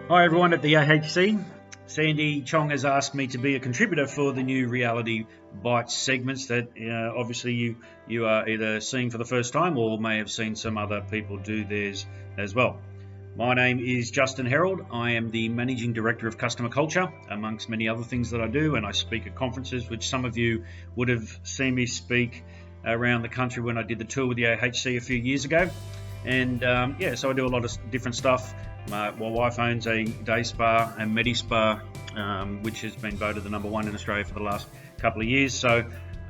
Hi everyone at the AHC. Sandy Chong has asked me to be a contributor for the new Reality Bites segments that obviously you are either seeing for the first time or may have seen some other people do theirs as well. My name is Justin Herald. I am the Managing Director of Customer Culture, amongst many other things that I do, and I speak at conferences, which some of you would have seen me speak around the country when I did the tour with the AHC a few years ago. And so I do a lot of different stuff. My wife owns a day spa and medi spa, which has been voted the #1 in Australia for the last couple of years. So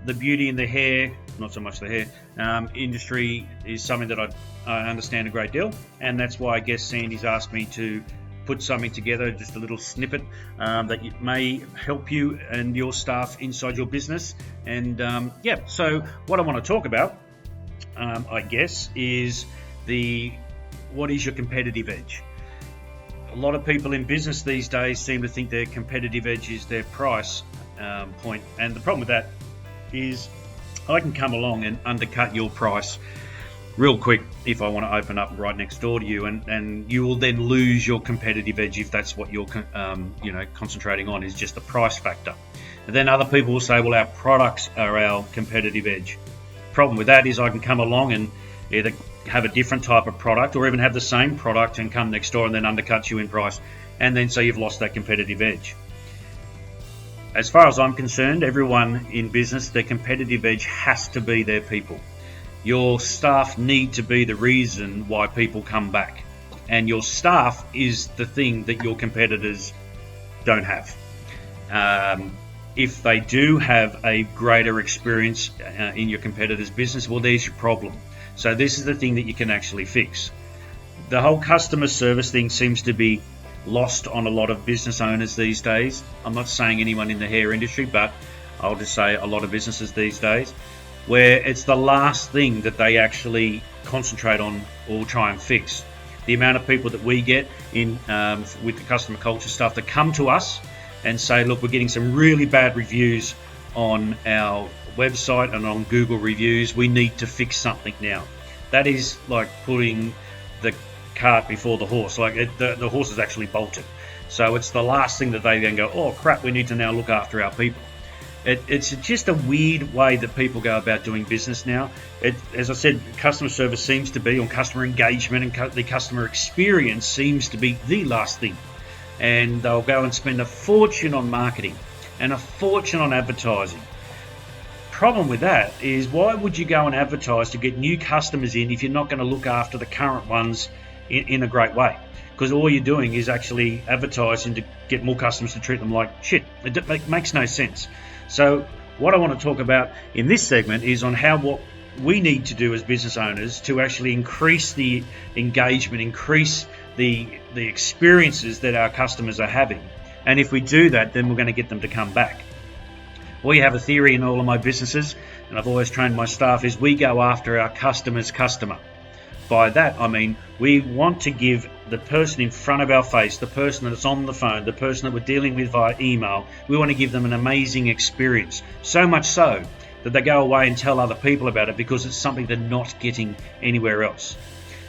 the beauty in the hair, not so much the hair, industry is something that I understand a great deal. And that's why I guess Sandy's asked me to put something together, just a little snippet that may help you and your staff inside your business. And so what I want to talk about, I guess, is what is your competitive edge? A lot of people in business these days seem to think their competitive edge is their price point, and the problem with that is I can come along and undercut your price real quick if I want to open up right next door to you, and you will then lose your competitive edge if that's what you're concentrating on, is just the price factor. And then other people will say, well, our products are our competitive edge. Problem with that is I can come along and either have a different type of product or even have the same product and come next door and then undercut you in price, and then so you've lost that competitive edge. As far as I'm concerned, everyone in business, their competitive edge has to be their people. Your staff need to be the reason why people come back, and your staff is the thing that your competitors don't have. If they do have a greater experience in your competitor's business, well, there's your problem. So this is the thing that you can actually fix. The whole customer service thing seems to be lost on a lot of business owners these days. I'm not saying anyone in the hair industry, but I'll just say a lot of businesses these days, where it's the last thing that they actually concentrate on or try and fix. The amount of people that we get in with the customer culture stuff that come to us and say, look, we're getting some really bad reviews on our website and on Google reviews, we need to fix something now. That is like putting the cart before the horse. Like the horse is actually bolted. So it's the last thing that they then go, oh crap, we need to now look after our people. It's just a weird way that people go about doing business now. As I said, customer service seems to be, or customer engagement and the customer experience seems to be the last thing. And they'll go and spend a fortune on marketing and a fortune on advertising. Problem with that is, why would you go and advertise to get new customers in if you're not going to look after the current ones in a great way? Because all you're doing is actually advertising to get more customers to treat them like shit. It makes no sense. So what I want to talk about in this segment is on what we need to do as business owners to actually increase the engagement, increase the experiences that our customers are having. And if we do that, then we're going to get them to come back. We have a theory in all of my businesses, and I've always trained my staff, is we go after our customer's customer. By that, I mean we want to give the person in front of our face, the person that's on the phone, the person that we're dealing with via email, we want to give them an amazing experience. So much so that they go away and tell other people about it because it's something they're not getting anywhere else.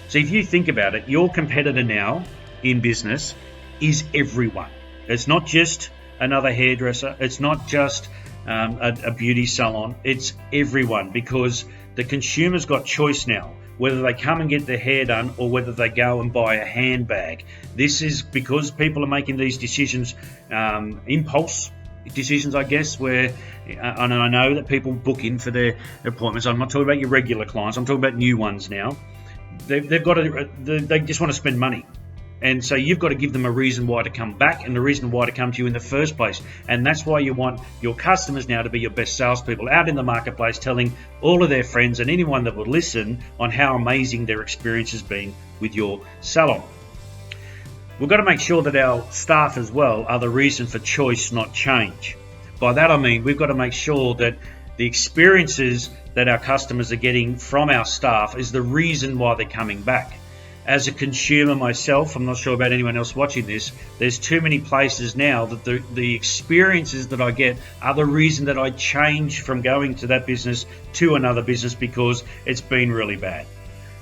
So if you think about it, your competitor now in business is everyone. It's not just another hairdresser. It's not just a beauty salon. It's everyone, because the consumer's got choice now, whether they come and get their hair done or whether they go and buy a handbag. This is because people are making these decisions, impulse decisions, I guess, where, and I know that people book in for their appointments. I'm not talking about your regular clients. I'm talking about new ones now. They just want to spend money. And so you've got to give them a reason why to come back and the reason why to come to you in the first place. And that's why you want your customers now to be your best salespeople out in the marketplace, telling all of their friends and anyone that will listen on how amazing their experience has been with your salon. We've got to make sure that our staff as well are the reason for choice, not change. By that I mean we've got to make sure that the experiences that our customers are getting from our staff is the reason why they're coming back. As a consumer myself, I'm not sure about anyone else watching this, there's too many places now that the experiences that I get are the reason that I change from going to that business to another business because it's been really bad.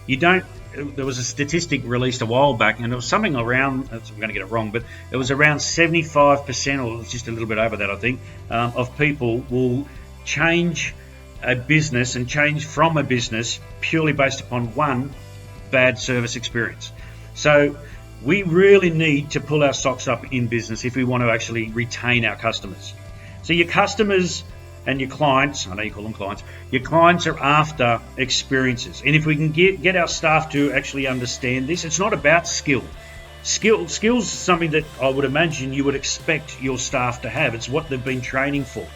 You don't there was a statistic released a while back, and it was something around, I'm going to get it wrong, but it was around 75%, or just a little bit over that, I think, of people will change a business and change from a business purely based upon one bad service experience. So we really need to pull our socks up in business if we want to actually retain our customers. So your customers and your clients, I know you call them clients, your clients are after experiences. And if we can get our staff to actually understand this, it's not about skill. Skills is something that I would imagine you would expect your staff to have. It's what they've been training for.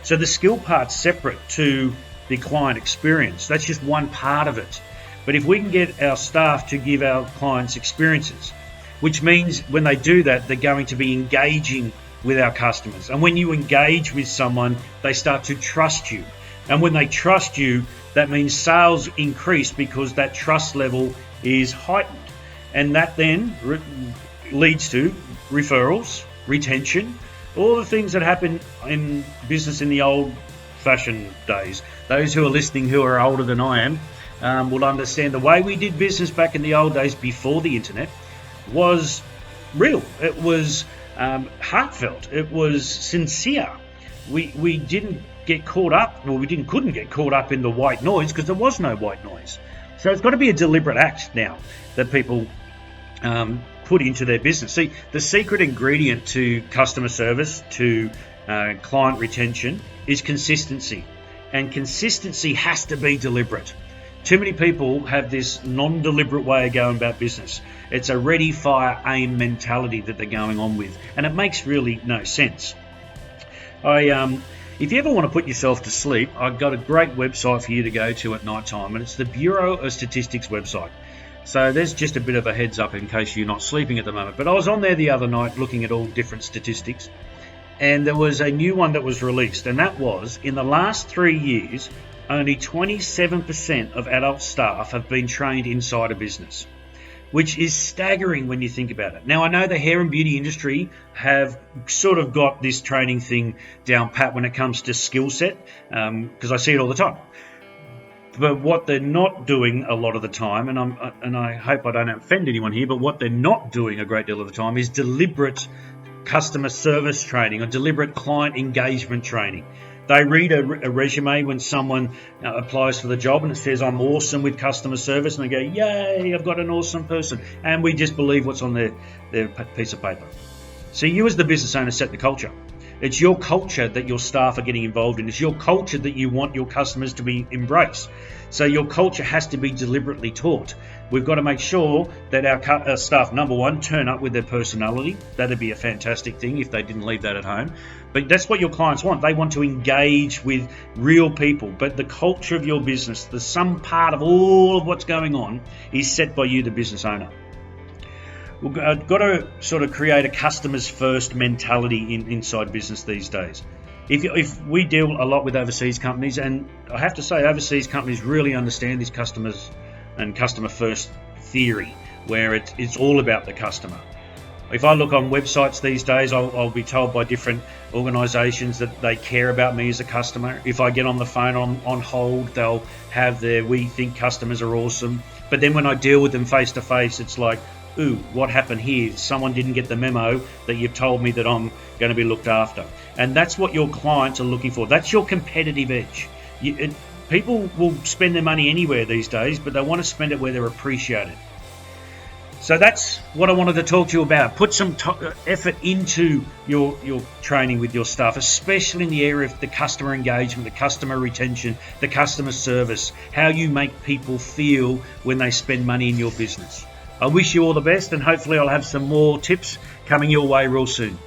So the skill part's separate to the client experience. That's just one part of it. But if we can get our staff to give our clients experiences, which means when they do that, they're going to be engaging with our customers. And when you engage with someone, they start to trust you. And when they trust you, that means sales increase because that trust level is heightened. And that then leads to referrals, retention, all the things that happen in business in the old-fashioned days. Those who are listening who are older than I am will understand the way we did business back in the old days before the internet was real. It was heartfelt. It was sincere. We didn't get caught up, well, couldn't get caught up in the white noise because there was no white noise. So it's got to be a deliberate act now that people put into their business. See, the secret ingredient to customer service, to client retention, is consistency. And consistency has to be deliberate. Too many people have this non-deliberate way of going about business. It's a ready, fire, aim mentality that they're going on with, and it makes really no sense. If you ever want to put yourself to sleep, I've got a great website for you to go to at night time, and it's the Bureau of Statistics website. So there's just a bit of a heads up in case you're not sleeping at the moment. But I was on there the other night looking at all different statistics, and there was a new one that was released, and that was, in the last 3 years, only 27% of adult staff have been trained inside a business, which is staggering when you think about it. Now, I know the hair and beauty industry have sort of got this training thing down pat when it comes to skill set, because I see it all the time. But what they're not doing a lot of the time, and I hope I don't offend anyone here, but what they're not doing a great deal of the time is deliberate customer service training or deliberate client engagement training. They read a resume when someone applies for the job and it says, I'm awesome with customer service, and they go, yay, I've got an awesome person. And we just believe what's on their piece of paper. So you as the business owner set the culture. It's your culture that your staff are getting involved in. It's your culture that you want your customers to be embraced. So your culture has to be deliberately taught. We've got to make sure that our staff, number one, turn up with their personality. That'd be a fantastic thing if they didn't leave that at home. But that's what your clients want. They want to engage with real people. But the culture of your business, the sum part of all of what's going on, is set by you, the business owner. We've got to sort of create a customers first mentality inside business these days. If we deal a lot with overseas companies, and I have to say overseas companies really understand this customers and customer first theory, where it's all about the customer. If I look on websites these days, I'll be told by different organisations that they care about me as a customer. If I get on the phone on hold, they'll have their we think customers are awesome. But then when I deal with them face to face, it's like, ooh, what happened here? Someone didn't get the memo that you've told me that I'm going to be looked after. And that's what your clients are looking for. That's your competitive edge. People will spend their money anywhere these days, but they want to spend it where they're appreciated. So that's what I wanted to talk to you about. Put some effort into your training with your staff, especially in the area of the customer engagement, the customer retention, the customer service, how you make people feel when they spend money in your business. I wish you all the best, and hopefully I'll have some more tips coming your way real soon.